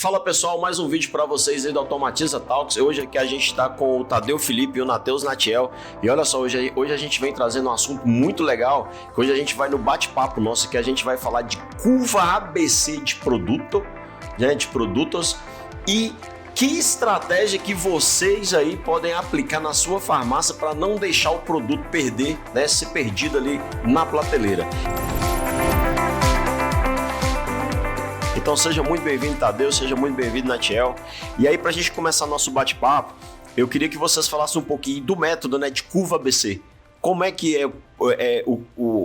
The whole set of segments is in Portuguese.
Fala pessoal, mais um vídeo para vocês aí do Automatiza Talks. Hoje aqui a gente está com o Tadeu Felipe e o Nateus Natiel. E olha só, hoje a gente vem trazendo um assunto muito legal, que hoje a gente vai no bate-papo nosso, que a gente vai falar de curva ABC de produto, né, de produtos, e que estratégia que vocês aí podem aplicar na sua farmácia para não deixar o produto perder, né, ser perdido ali na prateleira. Então seja muito bem-vindo, Tadeu, seja muito bem-vindo, Natiel. E aí, para a gente começar nosso bate-papo, eu queria que vocês falassem um pouquinho do método, né, de curva ABC. Como é que é,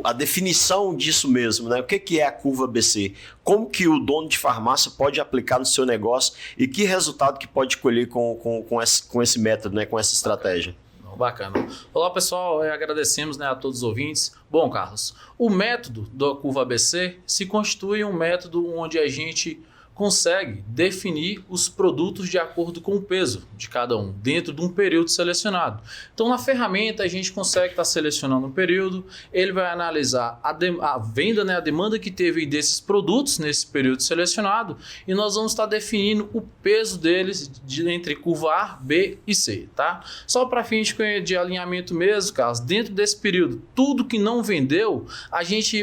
a definição disso mesmo, né? O que é a curva ABC? Como que o dono de farmácia pode aplicar no seu negócio e que resultado que pode colher com esse método, né, com essa estratégia? Bacana. Olá pessoal, agradecemos, né, a todos os ouvintes. Bom, Carlos, o método da curva ABC se constitui um método onde a gente consegue definir os produtos de acordo com o peso de cada um, dentro de um período selecionado. Então, na ferramenta, a gente consegue estar selecionando um período, ele vai analisar a venda, né, a demanda que teve desses produtos nesse período selecionado, e nós vamos estar definindo o peso deles entre curva A, B e C, tá? Só para fins de alinhamento mesmo, Carlos, dentro desse período, tudo que não vendeu,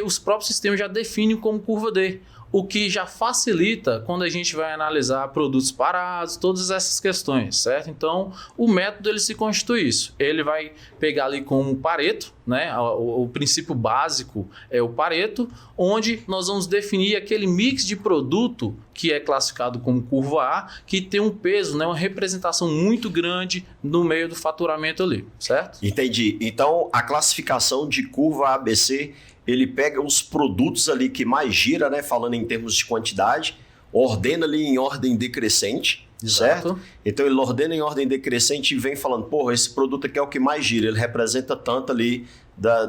os próprios sistemas já definem como curva D. O que já facilita quando a gente vai analisar produtos parados, todas essas questões, certo? Então, o método ele se constitui isso. Ele vai pegar ali como Pareto, né? O princípio básico é o Pareto, onde nós vamos definir aquele mix de produto que é classificado como curva A, que tem um peso, né? Uma representação muito grande no meio do faturamento ali, certo? Entendi. Então, a classificação de curva ABC, ele pega os produtos ali que mais gira, né, falando em termos de quantidade, ordena ali em ordem decrescente, Exato. Certo? Então ele ordena em ordem decrescente e vem falando, porra, esse produto aqui é o que mais gira, ele representa tanto ali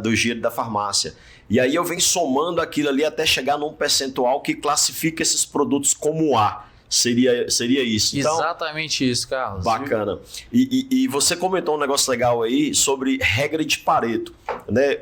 do giro da farmácia. E aí eu venho somando aquilo ali até chegar num percentual que classifica esses produtos como A. Seria isso. Então, exatamente isso, Carlos. Bacana. E você comentou um negócio legal aí sobre regra de Pareto, né?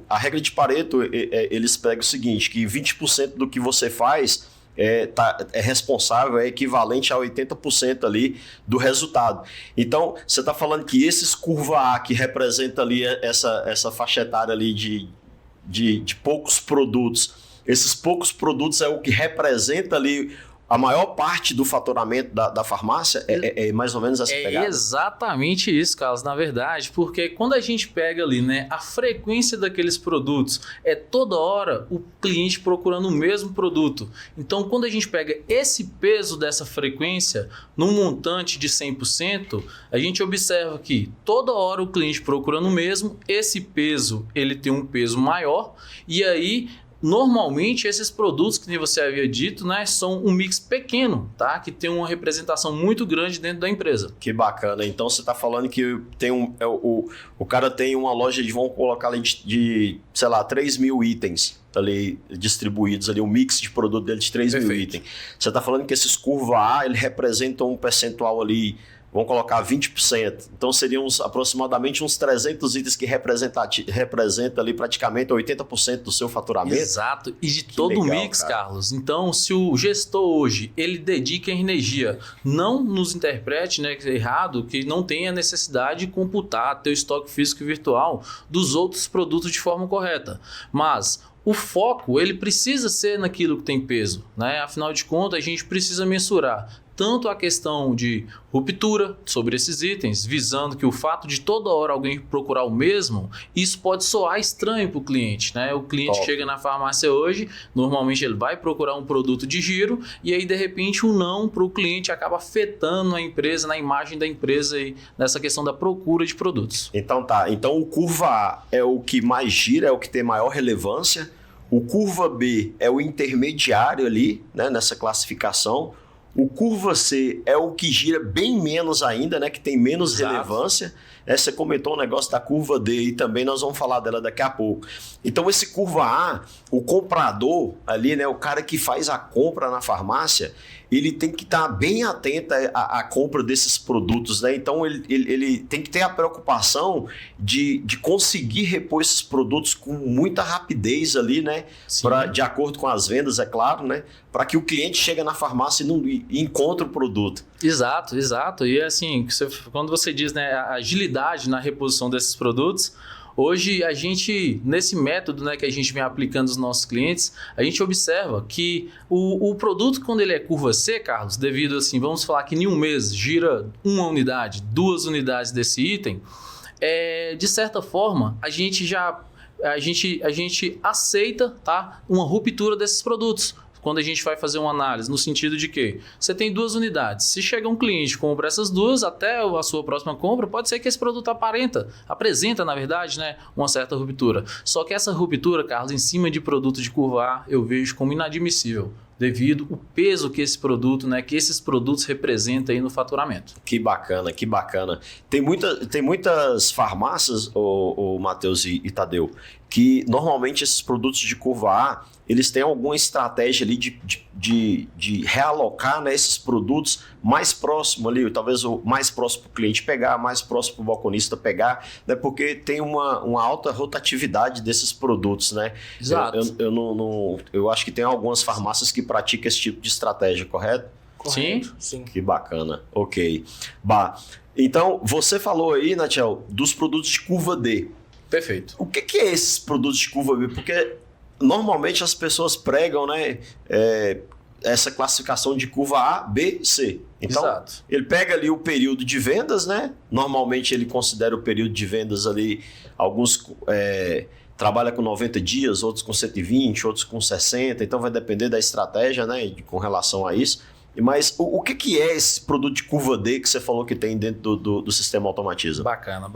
A regra de Pareto, eles pegam o seguinte, que 20% do que você faz é responsável, é equivalente a 80% ali do resultado. Então, você está falando que esses curva A, que representa ali essa faixa etária ali de poucos produtos, esses poucos produtos é o que representa ali a maior parte do faturamento da farmácia, é mais ou menos essa pegada? É exatamente isso, Carlos, na verdade, porque quando a gente pega ali, né, a frequência daqueles produtos, é toda hora o cliente procurando o mesmo produto. Então, quando a gente pega esse peso dessa frequência num montante de 100%, a gente observa que toda hora o cliente procurando o mesmo, esse peso ele tem um peso maior, e aí normalmente esses produtos que você havia dito, né, são um mix pequeno, tá? Que tem uma representação muito grande dentro da empresa. Que bacana. Então você está falando que tem o cara tem uma loja de, vamos colocar ali de sei lá, 3 mil itens ali distribuídos, ali um mix de produto dele de 3 mil itens. Você está falando que esses curva A, ele representam um percentual ali, vamos colocar 20%. Então seriam aproximadamente uns 300 itens que representa ali praticamente 80% do seu faturamento. Exato. E de todo o mix, cara. Carlos. Então, se o gestor hoje, ele dedica energia, não nos interprete, né, errado, que não tenha necessidade de computar teu estoque físico e virtual dos outros produtos de forma correta. Mas o foco, ele precisa ser naquilo que tem peso, né? Afinal de contas, a gente precisa mensurar tanto a questão de ruptura sobre esses itens, visando que o fato de toda hora alguém procurar o mesmo, isso pode soar estranho para o cliente, né? O cliente chega na farmácia hoje, normalmente ele vai procurar um produto de giro, e aí de repente o não para o cliente acaba afetando a empresa, na imagem da empresa e nessa questão da procura de produtos. Então tá, então o curva A é o que mais gira, é o que tem maior relevância, o curva B é o intermediário ali, né, nessa classificação. O curva C é o que gira bem menos ainda, né, que tem menos relevância. Você comentou o negócio da curva D e também nós vamos falar dela daqui a pouco. Então, esse curva A, o comprador ali, né, o cara que faz a compra na farmácia, ele tem que estar bem atento à compra desses produtos, né? Então, ele tem que ter a preocupação de conseguir repor esses produtos com muita rapidez ali, né? De acordo com as vendas, é claro, né? Para que o cliente chegue na farmácia e encontre o produto. Exato. E assim, quando você diz, né, a agilidade na reposição desses produtos, hoje a gente, nesse método, né, que a gente vem aplicando nos nossos clientes, a gente observa que o produto, quando ele é curva C, Carlos, devido assim, vamos falar que em um mês gira 1 unidade, 2 unidades desse item, de certa forma, a gente aceita, tá, uma ruptura desses produtos. Quando a gente vai fazer uma análise, no sentido de que você tem 2 unidades. Se chega um cliente e compra essas 2, até a sua próxima compra, pode ser que esse produto apresenta, na verdade, né, uma certa ruptura. Só que essa ruptura, Carlos, em cima de produto de curva A, eu vejo como inadmissível, devido ao peso que esse produto, né, que esses produtos representam aí no faturamento. Que bacana, que bacana. Tem muitas farmácias, o Matheus e Tadeu, que normalmente esses produtos de curva A, eles têm alguma estratégia ali de realocar, né, esses produtos mais próximo ali, talvez o mais próximo para o cliente pegar, mais próximo para o balconista pegar, né, porque tem uma alta rotatividade desses produtos, né? Exato. Eu acho que tem algumas farmácias que praticam esse tipo de estratégia, correto? Correto. Sim. Que bacana, ok. Então, você falou aí, Natiel, dos produtos de curva D. Perfeito. O que é esses produtos de curva B? Porque normalmente as pessoas pregam, né, essa classificação de curva A, B, C. Então, exato, ele pega ali o período de vendas, né? Normalmente ele considera o período de vendas ali, alguns trabalham com 90 dias, outros com 120, outros com 60, então vai depender da estratégia, né, com relação a isso. Mas o que é esse produto de curva D que você falou que tem dentro do sistema Automatiza? Bacana.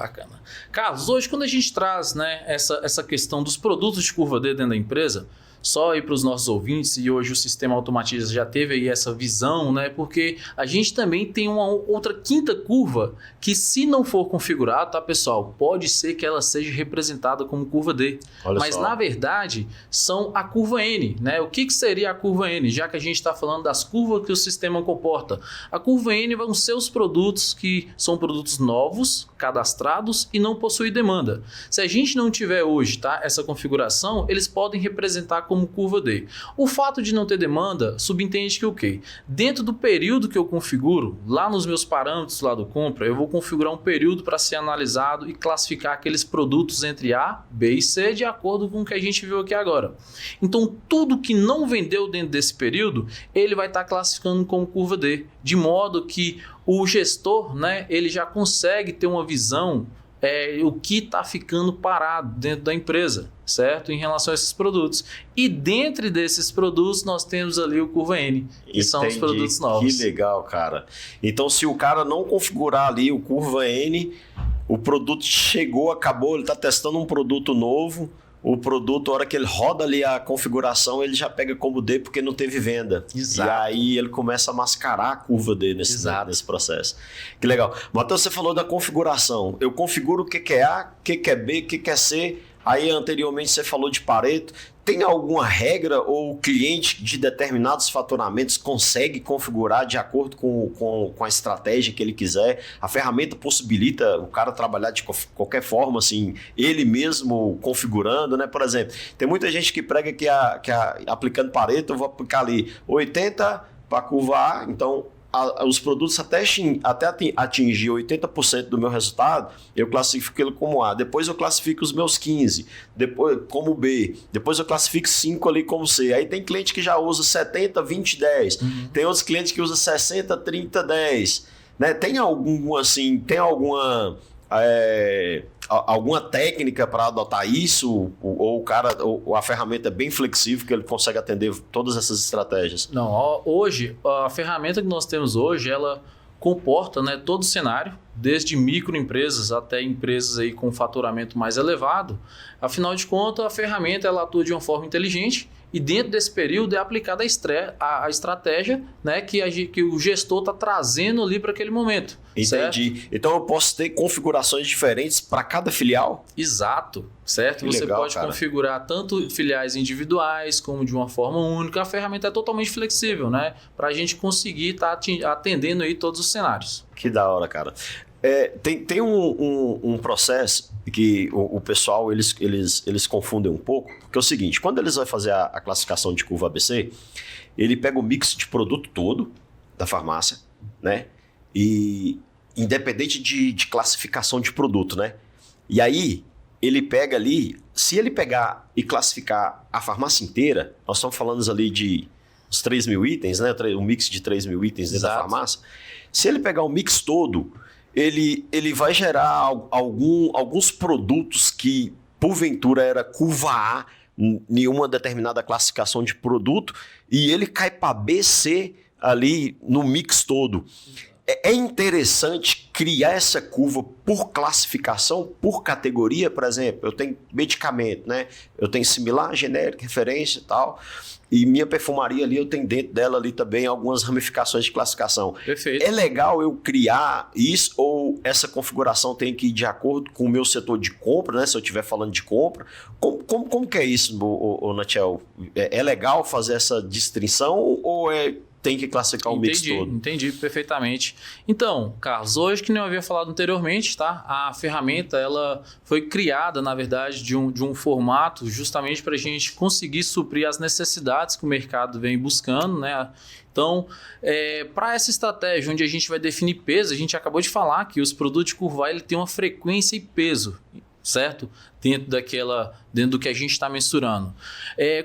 Carlos, hoje quando a gente traz, né, essa questão dos produtos de curva D dentro da empresa, só aí para os nossos ouvintes, e hoje o sistema Automatiza já teve aí essa visão, né? Porque a gente também tem uma outra quinta curva que, se não for configurada, tá, pessoal? Pode ser que ela seja representada como curva D. Mas, na verdade, são a curva N, né? O que seria a curva N? Já que a gente está falando das curvas que o sistema comporta. A curva N vão ser os produtos que são produtos novos, cadastrados e não possuem demanda. Se a gente não tiver hoje, tá, essa configuração, eles podem representar como curva D. O fato de não ter demanda subentende que o quê? Dentro do período que eu configuro, lá nos meus parâmetros lá do compra, eu vou configurar um período para ser analisado e classificar aqueles produtos entre A, B e C de acordo com o que a gente viu aqui agora. Então, tudo que não vendeu dentro desse período, ele vai estar classificando como curva D, de modo que o gestor, né, ele já consegue ter uma visão o que está ficando parado dentro da empresa, certo? Em relação a esses produtos. E dentro desses produtos nós temos ali o curva N, que são os produtos novos. Que legal, cara. Então, se o cara não configurar ali o curva N, o produto chegou, acabou, ele está testando um produto novo, o produto, a hora que ele roda ali a configuração, ele já pega como D porque não teve venda. Exato. E aí ele começa a mascarar a curva D nesse processo. Que legal. Matheus, você falou da configuração. Eu configuro o que é A, o que é B, o que é C. Aí anteriormente você falou de Pareto. Tem alguma regra ou o cliente de determinados faturamentos consegue configurar de acordo com a estratégia que ele quiser? A ferramenta possibilita o cara trabalhar de qualquer forma, assim, ele mesmo configurando, né? Por exemplo, tem muita gente que prega que aplicando Pareto, eu vou aplicar ali 80 para a curva A, então os produtos até atingir 80% do meu resultado, eu classifico ele como A. Depois eu classifico os meus 15, depois como B. Depois eu classifico 5 ali como C. Aí tem cliente que já usa 70, 20, 10. Tem outros clientes que usam 60, 30, 10. Né? Tem alguma técnica para adotar isso? Ou a ferramenta é bem flexível que ele consegue atender todas essas estratégias? Não, hoje, a ferramenta que nós temos hoje, ela comporta, né, todo o cenário, desde microempresas até empresas aí com faturamento mais elevado. Afinal de contas, a ferramenta ela atua de uma forma inteligente e dentro desse período é aplicada a estratégia, né, que o gestor está trazendo ali para aquele momento. Entendi. Certo? Então eu posso ter configurações diferentes para cada filial? Exato, certo? Que Você legal, pode cara. configurar tanto filiais individuais como de uma forma única. A ferramenta é totalmente flexível, né? Para a gente conseguir estar atendendo aí todos os cenários. Que da hora, cara. Tem um processo que o pessoal eles confundem um pouco, que é o seguinte: quando eles vão fazer a classificação de curva ABC, ele pega o mix de produto todo da farmácia, né? E independente de classificação de produto, né? E aí ele pega ali, se ele pegar e classificar a farmácia inteira, nós estamos falando ali de uns 3 mil itens, né? Um mix de 3 mil itens dentro da farmácia. Se ele pegar o mix todo, ele vai gerar alguns produtos que, porventura, era curva A em uma determinada classificação de produto, e ele cai para B, C ali no mix todo. É interessante criar essa curva por classificação, por categoria. Por exemplo, eu tenho medicamento, né? Eu tenho similar, genérico, referência e tal. E minha perfumaria ali, eu tenho dentro dela ali também algumas ramificações de classificação. Perfeito. É legal eu criar isso, ou essa configuração tem que ir de acordo com o meu setor de compra, né? Se eu estiver falando de compra. Como que é isso, Natiel? É legal fazer essa distinção ou tem que classificar o mix todo? Entendi perfeitamente. Então, Carlos, hoje, que nem eu havia falado anteriormente, tá? A ferramenta ela foi criada, na verdade, de um formato justamente para a gente conseguir suprir as necessidades que o mercado vem buscando, né? Então, para essa estratégia onde a gente vai definir peso, a gente acabou de falar que os produtos de curva ele tem uma frequência e peso, certo? Dentro do que a gente está mensurando.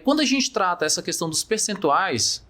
Quando a gente trata essa questão dos percentuais,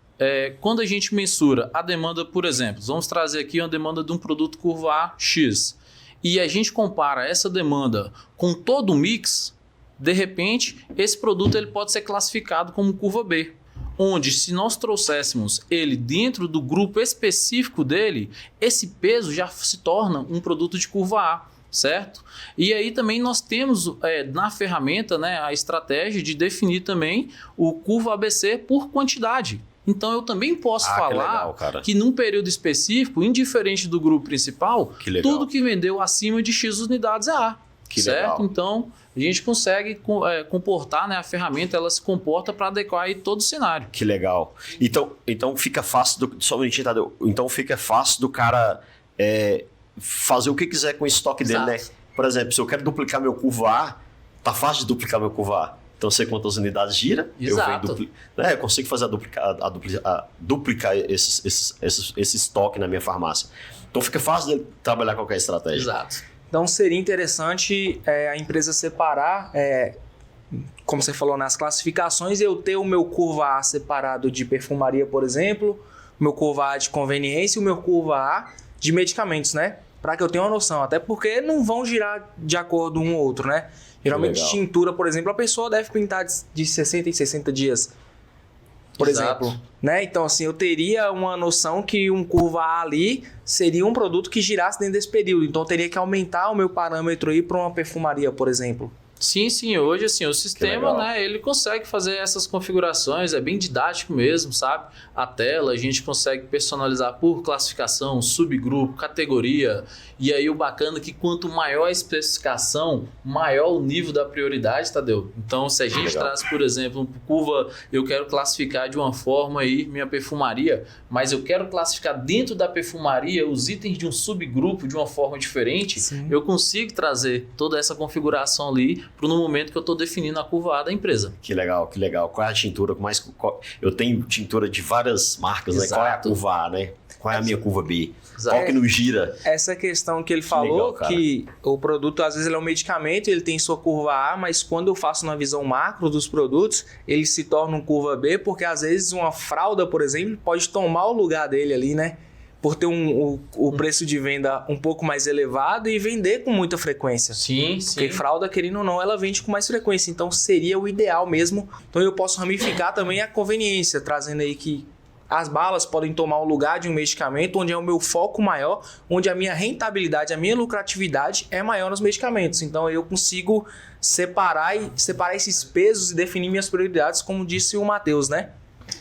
quando a gente mensura a demanda, por exemplo, vamos trazer aqui uma demanda de um produto curva A X, e a gente compara essa demanda com todo o mix, de repente, esse produto ele pode ser classificado como curva B, onde se nós trouxéssemos ele dentro do grupo específico dele, esse peso já se torna um produto de curva A. Certo? E aí também nós temos na ferramenta, né, a estratégia de definir também o curva ABC por quantidade. Então eu também posso falar que num período específico, indiferente do grupo principal, tudo que vendeu acima de X unidades é A. Certo? Legal. Então a gente consegue comportar, né, a ferramenta, ela se comporta para adequar aí todo o cenário. Que legal. Então fica fácil Então fica fácil do cara fazer o que quiser com o estoque dele, né? Por exemplo, se eu quero duplicar meu curva A, tá fácil de duplicar meu curva A. Então, sei quantas unidades gira, Exato. eu consigo fazer duplicar esse estoque na minha farmácia. Então, fica fácil de trabalhar qualquer estratégia. Exato. Então, seria interessante a empresa separar, como você falou, nas classificações, eu ter o meu curva A separado de perfumaria, por exemplo, o meu curva A de conveniência e o meu curva A de medicamentos, né? Para que eu tenha uma noção, até porque não vão girar de acordo um ou outro, né? Geralmente tintura, por exemplo, a pessoa deve pintar de 60 em 60 dias, por exemplo. Né? Então, assim, eu teria uma noção que um curva A ali seria um produto que girasse dentro desse período. Então, eu teria que aumentar o meu parâmetro aí para uma perfumaria, por exemplo. Sim. Hoje, assim, o sistema, né, ele consegue fazer essas configurações, é bem didático mesmo, sabe? A tela, a gente consegue personalizar por classificação, subgrupo, categoria. E aí o bacana é que quanto maior a especificação, maior o nível da prioridade, Tadeu. Então, se a gente traz, por exemplo, curva, eu quero classificar de uma forma aí minha perfumaria, mas eu quero classificar dentro da perfumaria os itens de um subgrupo de uma forma diferente, eu consigo trazer toda essa configuração ali no momento que eu estou definindo a curva A da empresa. Que legal. Qual é a tintura? Eu tenho tintura de várias marcas, né? Qual é a curva A, né? Qual é a minha curva B? Qual que não gira? Essa questão que ele falou, legal, que o produto, às vezes, ele é um medicamento, ele tem sua curva A, mas quando eu faço uma visão macro dos produtos, ele se torna um curva B, porque às vezes uma fralda, por exemplo, pode tomar o lugar dele ali, né? Por ter o preço de venda um pouco mais elevado e vender com muita frequência. Sim. Porque fralda, querendo ou não, ela vende com mais frequência. Então, seria o ideal mesmo. Então, eu posso ramificar também a conveniência, trazendo aí que As balas podem tomar o lugar de um medicamento onde é o meu foco maior, onde a minha rentabilidade, a minha lucratividade é maior nos medicamentos. Então eu consigo separar esses pesos e definir minhas prioridades, como disse o Matheus, né?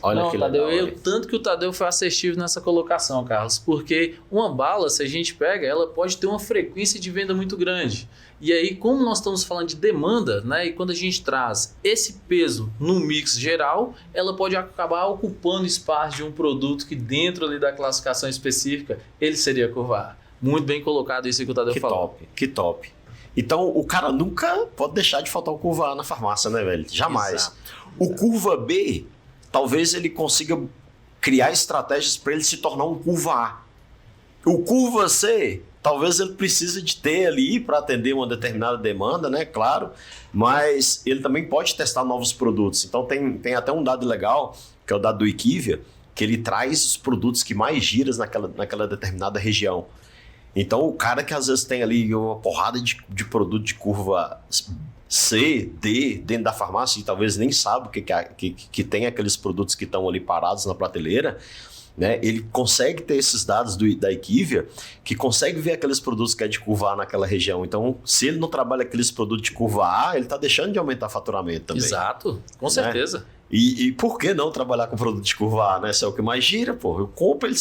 Olha não, que legal, Tadeu, tanto que o Tadeu foi assertivo nessa colocação, Carlos, porque uma bala, se a gente pega, ela pode ter uma frequência de venda muito grande. E aí, como nós estamos falando de demanda, né, e quando a gente traz esse peso no mix geral, ela pode acabar ocupando espaço de um produto que dentro ali da classificação específica, ele seria curva A. Muito bem colocado isso que o Tadeu falou. Que top. Então, o cara nunca pode deixar de faltar o curva A na farmácia, né, velho? Jamais. Exato. O curva B, talvez ele consiga criar estratégias para ele se tornar um curva A. O curva C, talvez ele precise de ter ali para atender uma determinada demanda, né? Claro, mas ele também pode testar novos produtos. Então tem até um dado legal, que é o dado do IQVIA, que ele traz os produtos que mais giram naquela determinada região. Então o cara que às vezes tem ali uma porrada de produto de curva C, D, dentro da farmácia, e talvez nem sabe que tem aqueles produtos que estão ali parados na prateleira, né? Ele consegue ter esses dados da IQVIA, que consegue ver aqueles produtos que é de curva A naquela região. Então, se ele não trabalha aqueles produtos de curva A, ele está deixando de aumentar faturamento também. Exato, com certeza. E por que não trabalhar com produto de curva A, né? Se é o que mais gira, pô. Eu compro, ele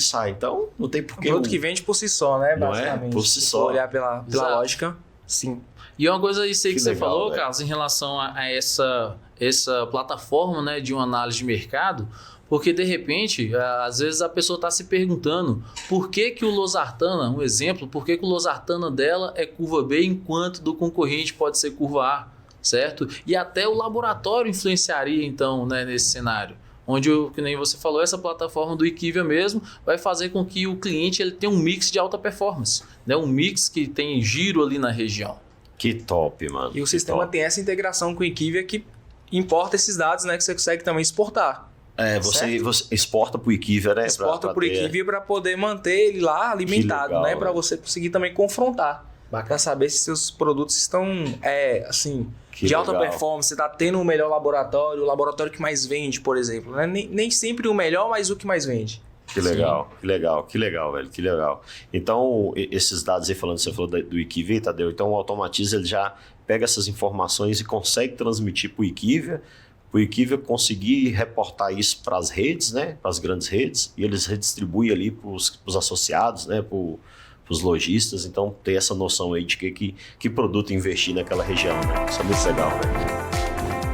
sai. Então, não tem porquê. Um produto que vende por si só, né? Não é? Por si só. Olhar pela lógica, sim. E uma coisa isso aí que você legal, falou, véio. Carlos, em relação a essa plataforma, né, de uma análise de mercado, porque de repente, às vezes a pessoa está se perguntando por que o losartana, um exemplo, por que o losartana dela é curva B enquanto do concorrente pode ser curva A, certo? E até o laboratório influenciaria então, né, nesse cenário. Onde, que nem você falou, essa plataforma do IQVIA mesmo vai fazer com que o cliente ele tenha um mix de alta performance, né? Um mix que tem giro ali na região. Que top, mano. E o sistema tem essa integração com o IQVIA que importa esses dados, né? Que você consegue também exportar. Você exporta para o IQVIA, né? Exporta para o IQVIA para poder manter ele lá alimentado, legal, né? Para você conseguir também confrontar. Para saber se seus produtos estão, de alta performance, você está tendo o melhor laboratório, o laboratório que mais vende, por exemplo. Né? Nem sempre o melhor, mas o que mais vende. Que legal, velho, que legal. Então, esses dados aí, você falou do IQVIA, Tadeu, então o Automatiza ele já pega essas informações e consegue transmitir para o IQVIA conseguir reportar isso para as redes, né, para as grandes redes, e eles redistribuem ali para os associados, né, para os lojistas, então ter essa noção aí de que produto investir naquela região, né? Isso é muito legal, velho.